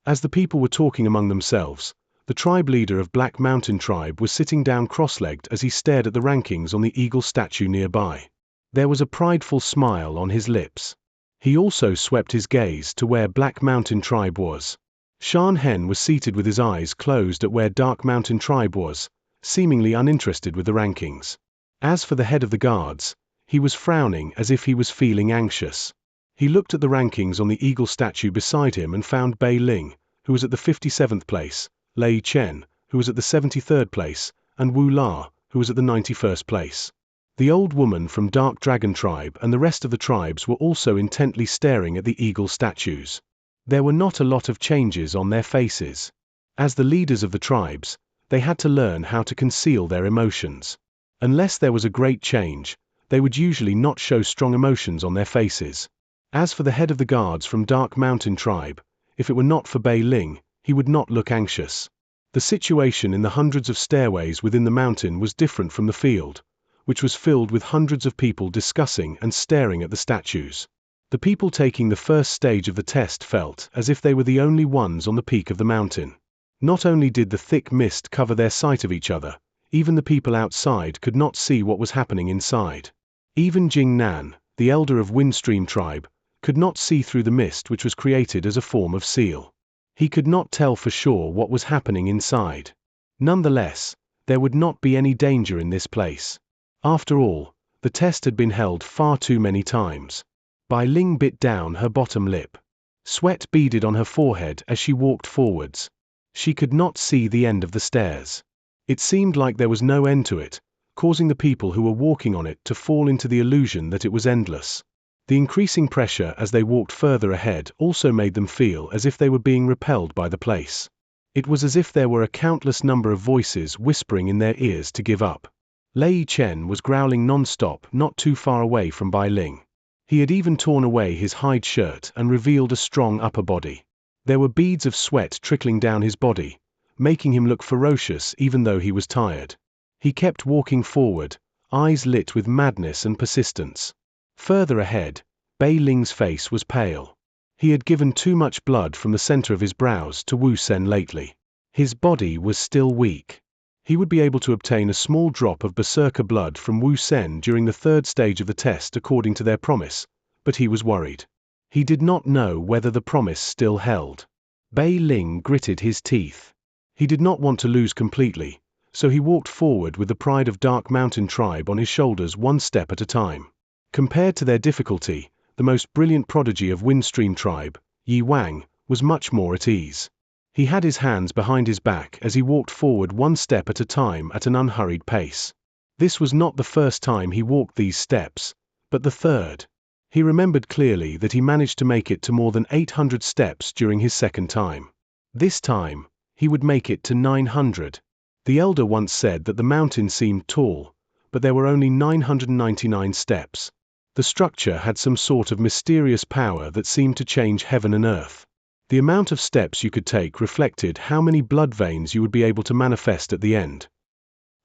As the people were talking among themselves, the tribe leader of Black Mountain Tribe was sitting down cross-legged as he stared at the rankings on the eagle statue nearby. There was a prideful smile on his lips. He also swept his gaze to where Black Mountain Tribe was. Shan Hen was seated with his eyes closed at where Dark Mountain Tribe was, seemingly uninterested with the rankings. As for the head of the guards, he was frowning as if he was feeling anxious. He looked at the rankings on the eagle statue beside him and found Bei Ling, who was at the 57th place, Lei Chen, who was at the 73rd place, and Wu La, who was at the 91st place. The old woman from Dark Dragon Tribe and the rest of the tribes were also intently staring at the eagle statues. There were not a lot of changes on their faces. As the leaders of the tribes, they had to learn how to conceal their emotions. Unless there was a great change, they would usually not show strong emotions on their faces. As for the head of the guards from Dark Mountain Tribe, if it were not for Bei Ling, he would not look anxious. The situation in the hundreds of stairways within the mountain was different from the field, which was filled with hundreds of people discussing and staring at the statues. The people taking the first stage of the test felt as if they were the only ones on the peak of the mountain. Not only did the thick mist cover their sight of each other, even the people outside could not see what was happening inside. Even Jing Nan, the elder of Windstream Tribe, could not see through the mist which was created as a form of seal. He could not tell for sure what was happening inside. Nonetheless, there would not be any danger in this place. After all, the test had been held far too many times. Bai Ling bit down her bottom lip. Sweat beaded on her forehead as she walked forwards. She could not see the end of the stairs. It seemed like there was no end to it, causing the people who were walking on it to fall into the illusion that it was endless. The increasing pressure as they walked further ahead also made them feel as if they were being repelled by the place. It was as if there were a countless number of voices whispering in their ears to give up. Lei Chen was growling non-stop not too far away from Bai Ling. He had even torn away his hide shirt and revealed a strong upper body. There were beads of sweat trickling down his body, making him look ferocious even though he was tired. He kept walking forward, eyes lit with madness and persistence. Further ahead, Bai Ling's face was pale. He had given too much blood from the center of his brows to Wu Sen lately. His body was still weak. He would be able to obtain a small drop of Berserker blood from Wu Sen during the third stage of the test according to their promise, but he was worried. He did not know whether the promise still held. Bai Ling gritted his teeth. He did not want to lose completely, so he walked forward with the pride of Dark Mountain Tribe on his shoulders one step at a time. Compared to their difficulty, the most brilliant prodigy of Windstream Tribe, Yi Wang, was much more at ease. He had his hands behind his back as he walked forward one step at a time at an unhurried pace. This was not the first time he walked these steps, but the third. He remembered clearly that he managed to make it to more than 800 steps during his second time. This time, he would make it to 900. The elder once said that the mountain seemed tall, but there were only 999 steps. The structure had some sort of mysterious power that seemed to change heaven and earth. The amount of steps you could take reflected how many blood veins you would be able to manifest at the end.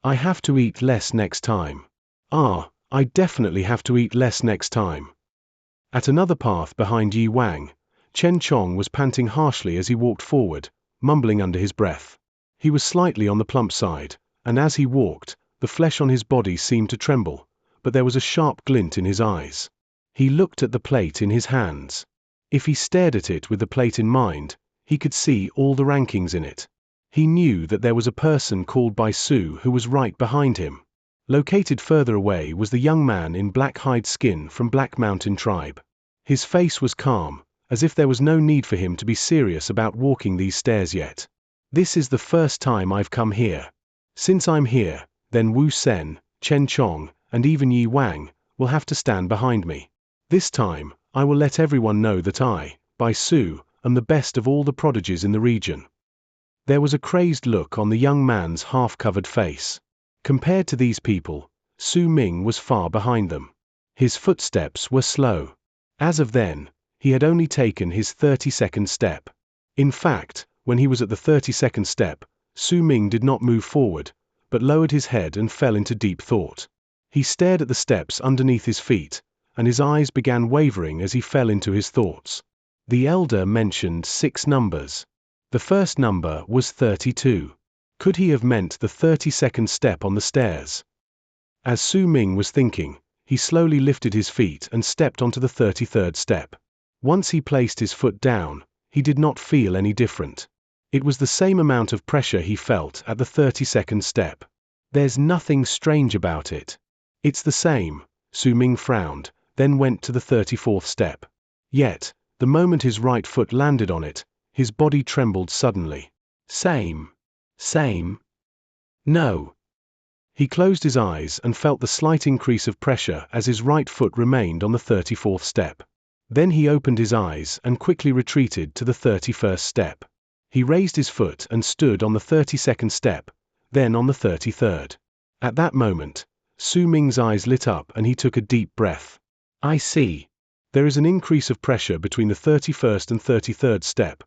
I have to eat less next time. I definitely have to eat less next time. At another path behind Yi Wang, Chen Chong was panting harshly as he walked forward, mumbling under his breath. He was slightly on the plump side, and as he walked, the flesh on his body seemed to tremble, but there was a sharp glint in his eyes. He looked at the plate in his hands. If he stared at it with the plate in mind, he could see all the rankings in it. He knew that there was a person called by Su who was right behind him. Located further away was the young man in black hide skin from Black Mountain Tribe. His face was calm, as if there was no need for him to be serious about walking these stairs yet. This is the first time I've come here. Since I'm here, then Wu Sen, Chen Chong, and even Yi Wang will have to stand behind me. This time, I will let everyone know that I, Bai Su, am the best of all the prodigies in the region. There was a crazed look on the young man's half-covered face. Compared to these people, Su Ming was far behind them. His footsteps were slow. As of then, he had only taken his 32nd step. In fact, when he was at the 32nd step, Su Ming did not move forward, but lowered his head and fell into deep thought. He stared at the steps underneath his feet, and his eyes began wavering as he fell into his thoughts. The elder mentioned 6 numbers. The first number was 32. Could he have meant the 32nd step on the stairs? As Su Ming was thinking, he slowly lifted his feet and stepped onto the 33rd step. Once he placed his foot down, he did not feel any different. It was the same amount of pressure he felt at the 32nd step. There's nothing strange about it. It's the same, Su Ming frowned, then went to the 34th step. Yet, the moment his right foot landed on it, his body trembled suddenly. Same. No. He closed his eyes and felt the slight increase of pressure as his right foot remained on the 34th step. Then he opened his eyes and quickly retreated to the 31st step. He raised his foot and stood on the 32nd step, then on the 33rd. At that moment, Su Ming's eyes lit up and he took a deep breath. I see. There is an increase of pressure between the 31st and 33rd step,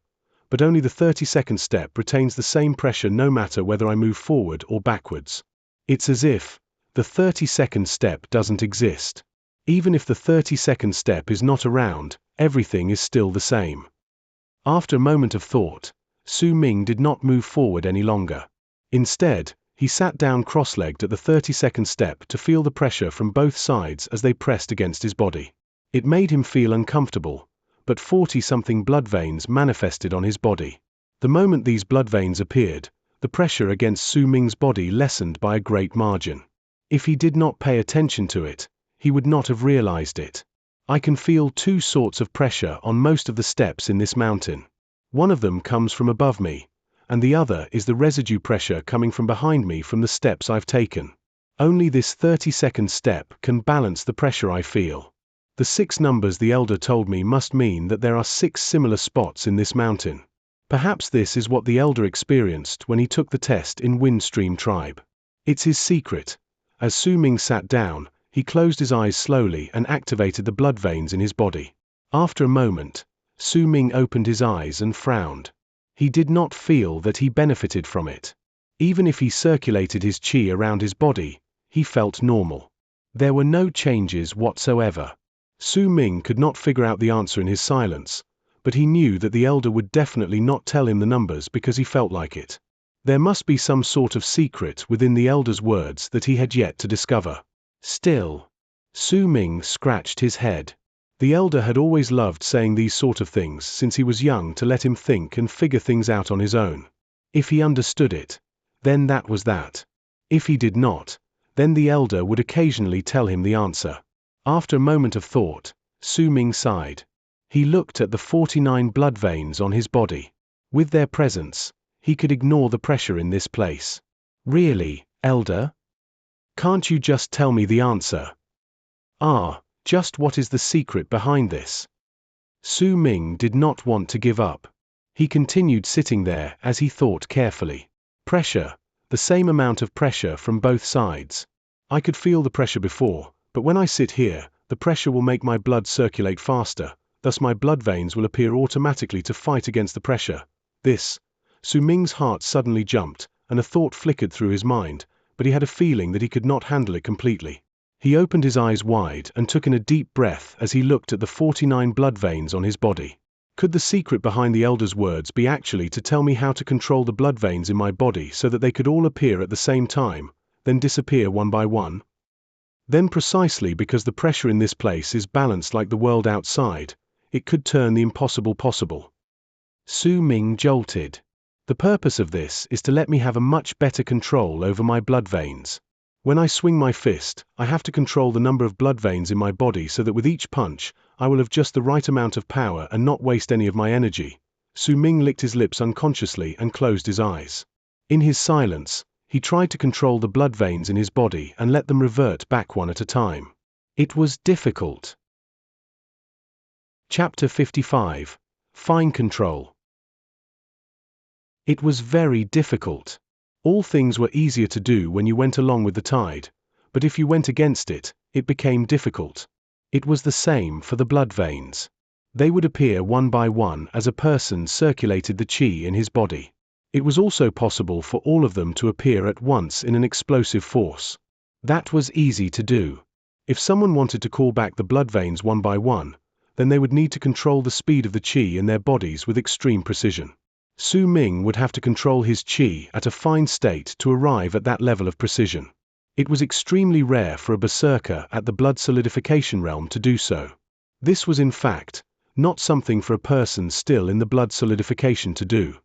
but only the 32nd step retains the same pressure no matter whether I move forward or backwards. It's as if the 32nd step doesn't exist. Even if the 32nd step is not around, everything is still the same. After a moment of thought, Su Ming did not move forward any longer. Instead, he sat down cross-legged at the 32nd step to feel the pressure from both sides as they pressed against his body. It made him feel uncomfortable, but 40-something blood veins manifested on his body. The moment these blood veins appeared, the pressure against Su Ming's body lessened by a great margin. If he did not pay attention to it, he would not have realized it. I can feel two sorts of pressure on most of the steps in this mountain. One of them comes from above me, and the other is the residue pressure coming from behind me from the steps I've taken. Only this 30-second step can balance the pressure I feel. The 6 numbers the elder told me must mean that there are 6 similar spots in this mountain. Perhaps this is what the elder experienced when he took the test in Windstream Tribe. It's his secret. As Su Ming sat down, he closed his eyes slowly and activated the blood veins in his body. After a moment, Su Ming opened his eyes and frowned. He did not feel that he benefited from it. Even if he circulated his qi around his body, he felt normal. There were no changes whatsoever. Su Ming could not figure out the answer in his silence, but he knew that the elder would definitely not tell him the numbers because he felt like it. There must be some sort of secret within the elder's words that he had yet to discover. Still, Su Ming scratched his head. The elder had always loved saying these sort of things since he was young to let him think and figure things out on his own. If he understood it, then that was that. If he did not, then the elder would occasionally tell him the answer. After a moment of thought, Su Ming sighed. He looked at the 49 blood veins on his body. With their presence, he could ignore the pressure in this place. Really, elder? Can't you just tell me the answer? Just what is the secret behind this? Su Ming did not want to give up. He continued sitting there as he thought carefully. Pressure, the same amount of pressure from both sides. I could feel the pressure before, but when I sit here, the pressure will make my blood circulate faster, thus my blood veins will appear automatically to fight against the pressure. Su Ming's heart suddenly jumped, and a thought flickered through his mind, but he had a feeling that he could not handle it completely. He opened his eyes wide and took in a deep breath as he looked at the 49 blood veins on his body. Could the secret behind the elder's words be actually to tell me how to control the blood veins in my body so that they could all appear at the same time, then disappear one by one? Then precisely because the pressure in this place is balanced like the world outside, it could turn the impossible possible. Su Ming jolted. The purpose of this is to let me have a much better control over my blood veins. When I swing my fist, I have to control the number of blood veins in my body so that with each punch, I will have just the right amount of power and not waste any of my energy. Su Ming licked his lips unconsciously and closed his eyes. In his silence, he tried to control the blood veins in his body and let them revert back one at a time. It was difficult. Chapter 55. Fine Control. It was very difficult. All things were easier to do when you went along with the tide, but if you went against it, it became difficult. It was the same for the blood veins. They would appear one by one as a person circulated the qi in his body. It was also possible for all of them to appear at once in an explosive force. That was easy to do. If someone wanted to call back the blood veins one by one, then they would need to control the speed of the qi in their bodies with extreme precision. Su Ming would have to control his qi at a fine state to arrive at that level of precision. It was extremely rare for a berserker at the blood solidification realm to do so. This was in fact not something for a person still in the blood solidification to do.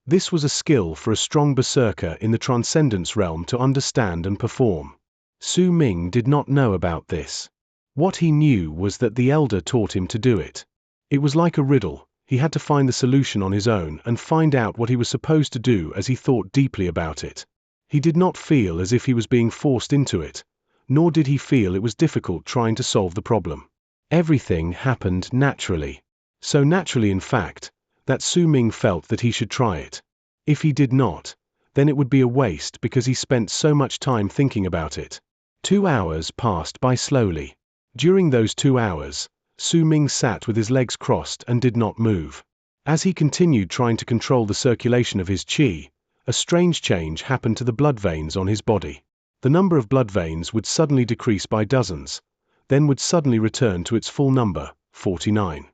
This was a skill for a strong berserker in the transcendence realm to understand and perform. Su Ming did not know about this. What he knew was that the elder taught him to do it. It was like a riddle. He had to find the solution on his own and find out what he was supposed to do as he thought deeply about it. He did not feel as if he was being forced into it, nor did he feel it was difficult trying to solve the problem. Everything happened naturally. So naturally, in fact, that Su Ming felt that he should try it. If he did not, then it would be a waste because he spent so much time thinking about it. 2 hours passed by slowly. During those 2 hours, Su Ming sat with his legs crossed and did not move. As he continued trying to control the circulation of his qi, a strange change happened to the blood veins on his body. The number of blood veins would suddenly decrease by dozens, then would suddenly return to its full number, 49.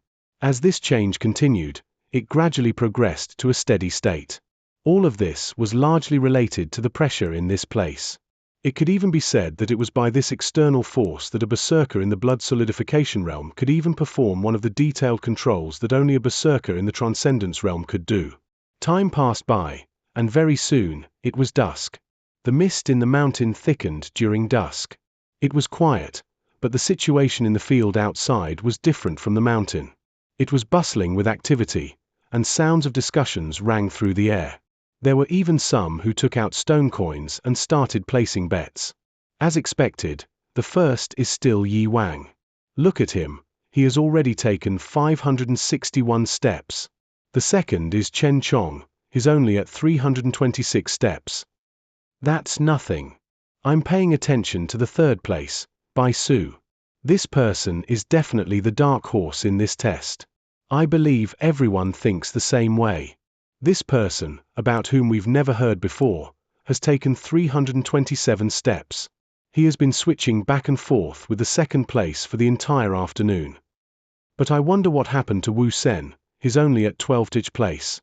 As this change continued, it gradually progressed to a steady state. All of this was largely related to the pressure in this place. It could even be said that it was by this external force that a berserker in the blood solidification realm could even perform one of the detailed controls that only a berserker in the transcendence realm could do. Time passed by, and very soon, it was dusk. The mist in the mountain thickened during dusk. It was quiet, but the situation in the field outside was different from the mountain. It was bustling with activity, and sounds of discussions rang through the air. There were even some who took out stone coins and started placing bets. As expected, the first is still Yi Wang. Look at him, he has already taken 561 steps. The second is Chen Chong, he's only at 326 steps. That's nothing. I'm paying attention to the third place, Bai Su. This person is definitely the dark horse in this test. I believe everyone thinks the same way. This person, about whom we've never heard before, has taken 327 steps. He has been switching back and forth with the second place for the entire afternoon. But I wonder what happened to Wu Sen, he's only at 12th place.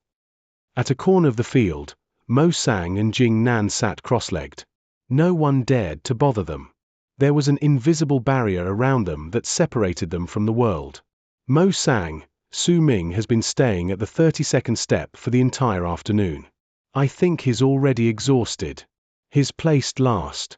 At a corner of the field, Mo Sang and Jing Nan sat cross-legged. No one dared to bother them. There was an invisible barrier around them that separated them from the world. Mo Sang, Su Ming has been staying at the 32nd step for the entire afternoon. I think he's already exhausted. He's placed last.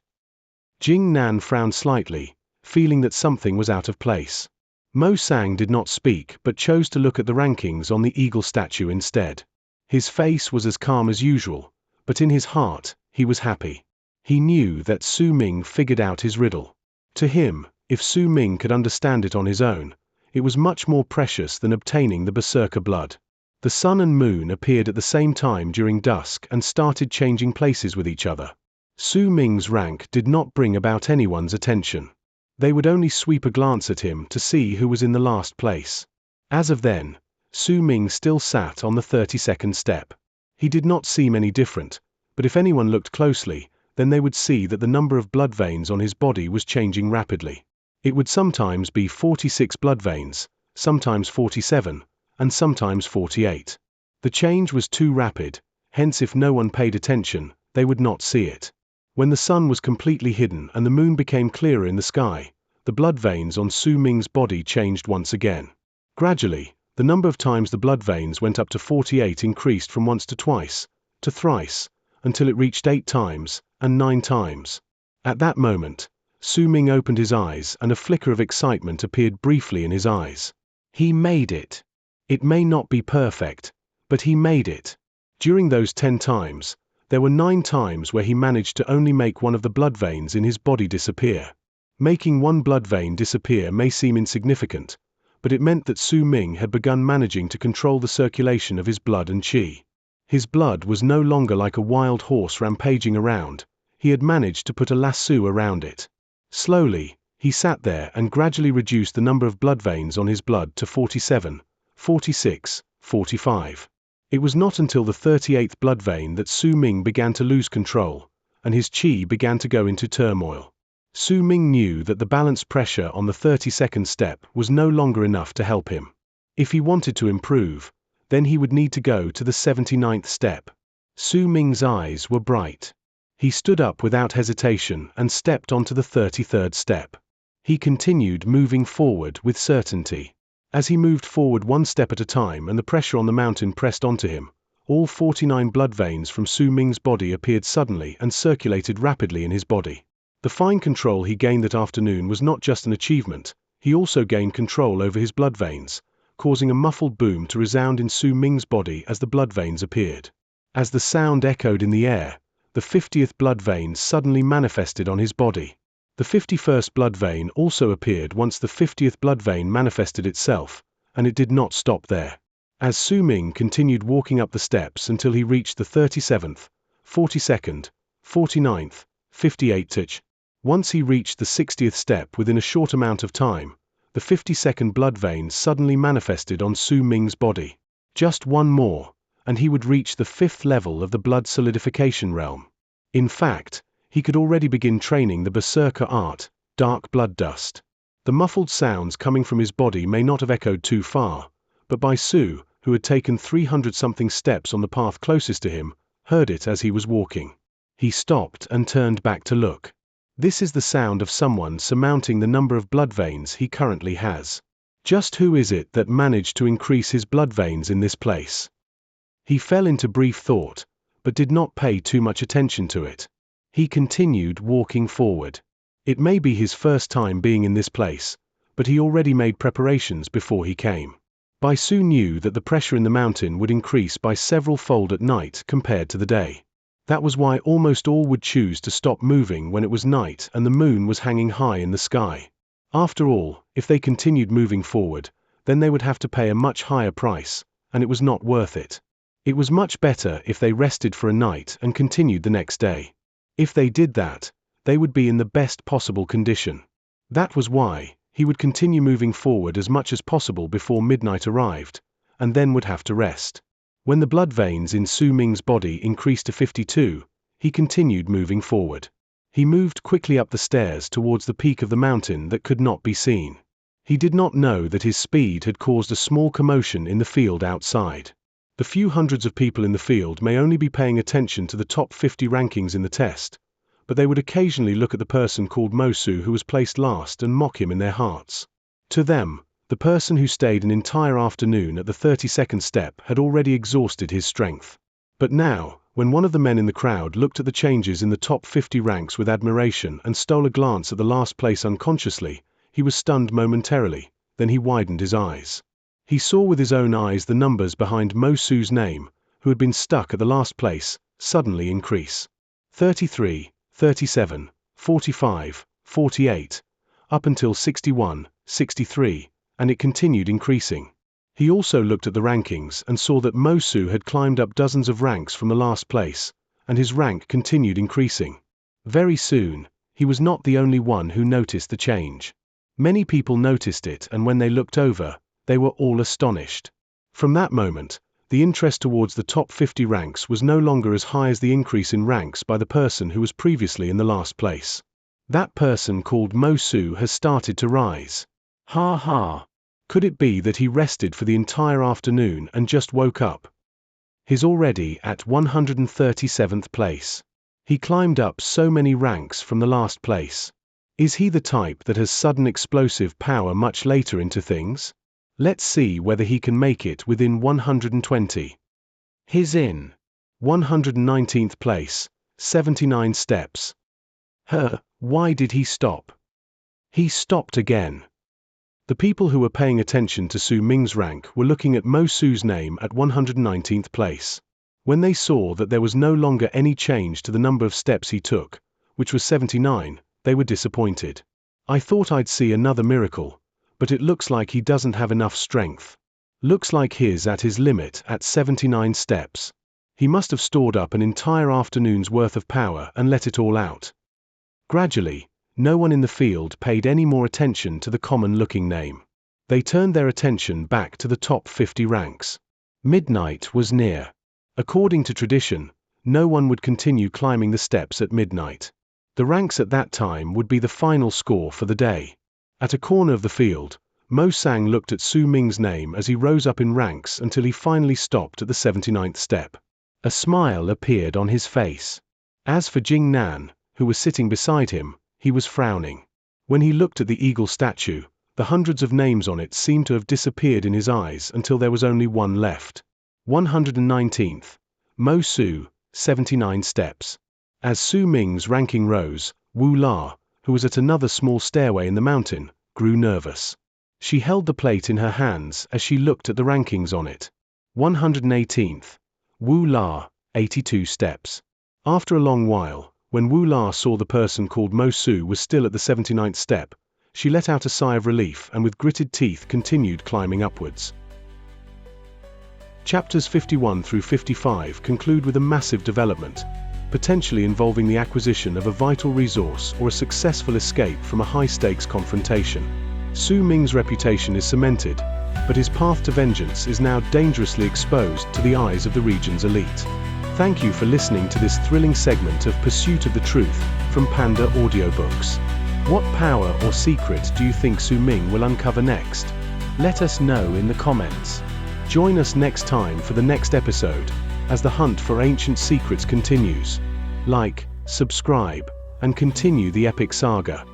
Jing Nan frowned slightly, feeling that something was out of place. Mo Sang did not speak but chose to look at the rankings on the eagle statue instead. His face was as calm as usual, but in his heart, he was happy. He knew that Su Ming figured out his riddle. To him, if Su Ming could understand it on his own, it was much more precious than obtaining the berserker blood. The sun and moon appeared at the same time during dusk and started changing places with each other. Su Ming's rank did not bring about anyone's attention. They would only sweep a glance at him to see who was in the last place. As of then, Su Ming still sat on the 32nd step. He did not seem any different, but if anyone looked closely, then they would see that the number of blood veins on his body was changing rapidly. It would sometimes be 46 blood veins, sometimes 47, and sometimes 48. The change was too rapid, hence if no one paid attention, they would not see it. When the sun was completely hidden and the moon became clearer in the sky, the blood veins on Su Ming's body changed once again. Gradually, the number of times the blood veins went up to 48 increased from once to twice, to thrice, until it reached 8 times, and 9 times. At that moment, Su Ming opened his eyes and a flicker of excitement appeared briefly in his eyes. He made it. It may not be perfect, but he made it. During those 10 times, there were 9 times where he managed to only make one of the blood veins in his body disappear. Making one blood vein disappear may seem insignificant, but it meant that Su Ming had begun managing to control the circulation of his blood and qi. His blood was no longer like a wild horse rampaging around, he had managed to put a lasso around it. Slowly, he sat there and gradually reduced the number of blood veins on his blood to 47, 46, 45. It was not until the 38th blood vein that Su Ming began to lose control, and his qi began to go into turmoil. Su Ming knew that the balanced pressure on the 32nd step was no longer enough to help him. If he wanted to improve, then he would need to go to the 79th step. Su Ming's eyes were bright. He stood up without hesitation and stepped onto the 33rd step. He continued moving forward with certainty. As he moved forward one step at a time and the pressure on the mountain pressed onto him, all 49 blood veins from Su Ming's body appeared suddenly and circulated rapidly in his body. The fine control he gained that afternoon was not just an achievement, he also gained control over his blood veins, causing a muffled boom to resound in Su Ming's body as the blood veins appeared. As the sound echoed in the air, the 50th blood vein suddenly manifested on his body. The 51st blood vein also appeared once the 50th blood vein manifested itself, and it did not stop there. As Su Ming continued walking up the steps until he reached the 37th, 42nd, 49th, 58th. Once he reached the 60th step within a short amount of time, the 52nd blood vein suddenly manifested on Su Ming's body. Just one more, and he would reach the 5th level of the blood solidification realm. In fact, he could already begin training the Berserker art, dark blood dust. The muffled sounds coming from his body may not have echoed too far, but Bai Su, who had taken 300-something steps on the path closest to him, heard it as he was walking. He stopped and turned back to look. This is the sound of someone surmounting the number of blood veins he currently has. Just who is it that managed to increase his blood veins in this place? He fell into brief thought, but did not pay too much attention to it. He continued walking forward. It may be his first time being in this place, but he already made preparations before he came. Bai Su knew that the pressure in the mountain would increase by several fold at night compared to the day. That was why almost all would choose to stop moving when it was night and the moon was hanging high in the sky. After all, if they continued moving forward, then they would have to pay a much higher price, and it was not worth it. It was much better if they rested for a night and continued the next day. If they did that, they would be in the best possible condition. That was why he would continue moving forward as much as possible before midnight arrived, and then would have to rest. When the blood veins in Su Ming's body increased to 52, he continued moving forward. He moved quickly up the stairs towards the peak of the mountain that could not be seen. He did not know that his speed had caused a small commotion in the field outside. The few hundreds of people in the field may only be paying attention to the top 50 rankings in the test, but they would occasionally look at the person called Mo Su who was placed last and mock him in their hearts. To them, the person who stayed an entire afternoon at the 32nd step had already exhausted his strength. But now, when one of the men in the crowd looked at the changes in the top 50 ranks with admiration and stole a glance at the last place unconsciously, he was stunned momentarily, then he widened his eyes. He saw with his own eyes the numbers behind Mo Su's name, who had been stuck at the last place, suddenly increase. 33, 37, 45, 48, up until 61, 63, and it continued increasing. He also looked at the rankings and saw that Mo Su had climbed up dozens of ranks from the last place, and his rank continued increasing. Very soon, he was not the only one who noticed the change. Many people noticed it, and when they looked over, they were all astonished. From that moment, the interest towards the top 50 ranks was no longer as high as the increase in ranks by the person who was previously in the last place. That person called Mo Su has started to rise. Ha ha! Could it be that he rested for the entire afternoon and just woke up? He's already at 137th place. He climbed up so many ranks from the last place. Is he the type that has sudden explosive power much later into things? Let's see whether he can make it within 120. He's in 119th place, 79 steps. Why did he stop? He stopped again. The people who were paying attention to Su Ming's rank were looking at Mo Su's name at 119th place. When they saw that there was no longer any change to the number of steps he took, which was 79, they were disappointed. I thought I'd see another miracle, but it looks like he doesn't have enough strength. Looks like he's at his limit at 79 steps. He must have stored up an entire afternoon's worth of power and let it all out. Gradually, no one in the field paid any more attention to the common-looking name. They turned their attention back to the top 50 ranks. Midnight was near. According to tradition, no one would continue climbing the steps at midnight. The ranks at that time would be the final score for the day. At a corner of the field, Mo Sang looked at Su Ming's name as he rose up in ranks until he finally stopped at the 79th step. A smile appeared on his face. As for Jing Nan, who was sitting beside him, he was frowning. When he looked at the eagle statue, the hundreds of names on it seemed to have disappeared in his eyes until there was only one left. 119th. Mo Su, 79 steps. As Su Ming's ranking rose, Wu La, who was at another small stairway in the mountain, grew nervous. She held the plate in her hands as she looked at the rankings on it. 118th. Wu La, 82 steps. After a long while, when Wu La saw the person called Mo Su was still at the 79th step, she let out a sigh of relief and with gritted teeth continued climbing upwards. Chapters 51 through 55 conclude with a massive development, potentially involving the acquisition of a vital resource or a successful escape from a high-stakes confrontation. Su Ming's reputation is cemented, but his path to vengeance is now dangerously exposed to the eyes of the region's elite. Thank you for listening to this thrilling segment of Pursuit of the Truth from Panda Audiobooks. What power or secret do you think Su Ming will uncover next? Let us know in the comments. Join us next time for the next episode, as the hunt for ancient secrets continues. like, subscribe, and continue the epic saga.